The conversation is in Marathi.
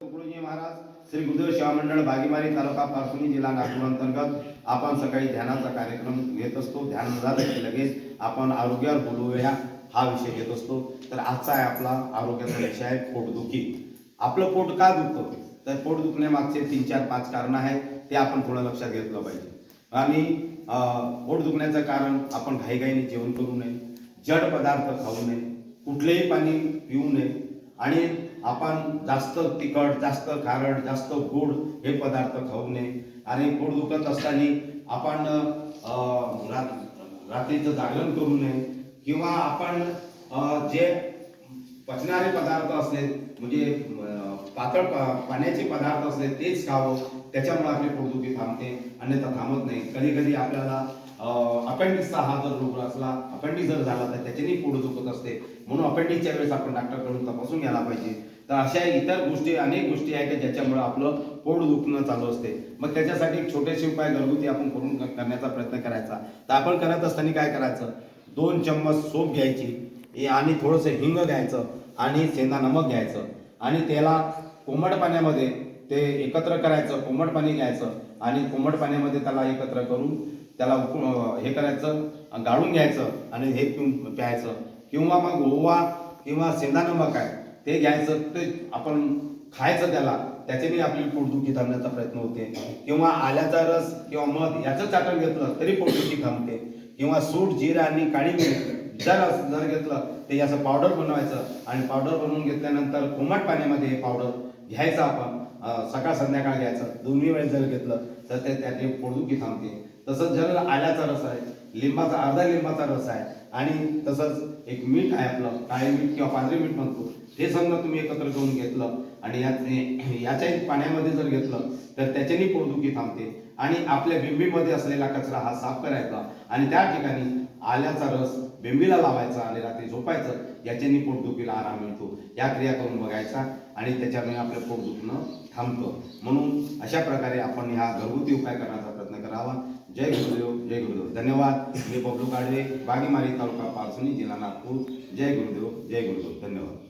गुरुजी महाराज श्री गुरुदेव सेवा मंडळ बागीमारी तालुका पारसुनी जिल्हा नागपूर अंतर्गत आपण सकाळी ध्यानाचा कार्यक्रम घेत असतो. ध्यान झालं की लगेच आपण आरोग्यावर बोलूया हा विषय घेत असतो. तर आजचा आहे आपला आरोग्याचा विषय आहे पोटदुखी. आपलं पोट का दुखतं तर पोट दुखण्यामागचे 3-4-5 कारण आहेत, ते आपण थोडं लक्षात घेतलं पाहिजे. आणि पोट दुखण्याचं कारण आपण घाईघाईने जेवण करू नये, जड पदार्थ खाऊ नये, कुठलेही पाणी पिऊ नये आणि आपण जास्त तिखट, जास्त खारट, जास्त गोड हे पदार्थ खाऊ नये. आणि पोट दुखत असताना आपण रात्रीचं जागरण करू नये किंवा आपण जे पचणारे पदार्थ असले म्हणजे पातळ पाण्याचे पदार्थ असले तेच खावं. त्याच्यामुळे आपली पोटदुखी थांबते, अन्यथा थांबत नाही. कधी कधी आपल्याला अपेंडिक्सचा हा जर रोग असला, अपेंडिक्स जर झाला तर त्याच्याने पोट दुखत असते. म्हणून अपेंडिक्सच्या वेळेस आपण डॉक्टरकडून तपासून घ्यायला पाहिजे. तर अशा इतर गोष्टी अनेक गोष्टी आहेत की ज्याच्यामुळे आपलं पोट दुखणं चालू असते. मग त्याच्यासाठी छोटेसे उपाय घरगुती आपण करून करण्याचा प्रयत्न करायचा. तर आपण करत असताना काय करायचं, 2 चम्मच सोप घ्यायची आणि थोडंसं हिंग घ्यायचं आणि सेंधा नमक घ्यायचं आणि त्याला कोमट पाण्यामध्ये ते एकत्र करायचं. कोमट पाणी घ्यायचं आणि कोमट पाण्यामध्ये त्याला एकत्र करून त्याला हे करायचं, गाळून घ्यायचं आणि हे पिऊन प्यायचं. किंवा मग ओवा किंवा सेंधा नमक आहे ते घ्यायचं, ते आपण खायचं त्याला. त्याच्याने आपली पोटदुखी थांबण्याचा प्रयत्न होते. किंवा आल्याचा रस किंवा मध याचं चाटण घेतलं तरी पोटदुखी थांबते. किंवा सूट, जिरा आणि काळी मिरी जर घेतलं ते याचं पावडर बनवायचं आणि पावडर बनवून घेतल्यानंतर कोमट पाण्यामध्ये हे पावडर घ्यायचं. आपण सकाळ संध्याकाळ घ्यायचं. दोन्ही वेळेस जर घेतलं तर त्याची पोटदुखी थांबते. तसंच जर आल्याचा रस आहे, लिंबाचा अर्धा लिंबाचा रस आहे आणि तसंच एक मीठ आहे आपलं काळे मीठ किंवा पांढरे मीठ म्हणतो, हे समजा तुम्ही एकत्र करून घेतलं आणि याच्या पाण्यामध्ये जर घेतलं तर त्याच्याने पोटदुखी थांबते. आणि आपल्या बिंबीमध्ये असलेला कचरा हा साफ करायचा आणि त्या ठिकाणी आल्याचा रस बिंबीला लावायचा आणि रात्री झोपायचं. याच्याने पोटदुखीला आराम मिळतो. या क्रिया करून बघायचा आणि त्याच्यामुळे आपलं पोट दुखणं थांबतं. म्हणून अशा प्रकारे आपण हा घरगुती उपाय करण्याचा प्रयत्न करावा. जय गुरुदेव, जय गुरुदेव. धन्यवाद. मी बबलू काडवे, बागीमारी तालुका पारसुनी जिल्हा नागपूर. जय गुरुदेव, जय गुरुदेव. धन्यवाद.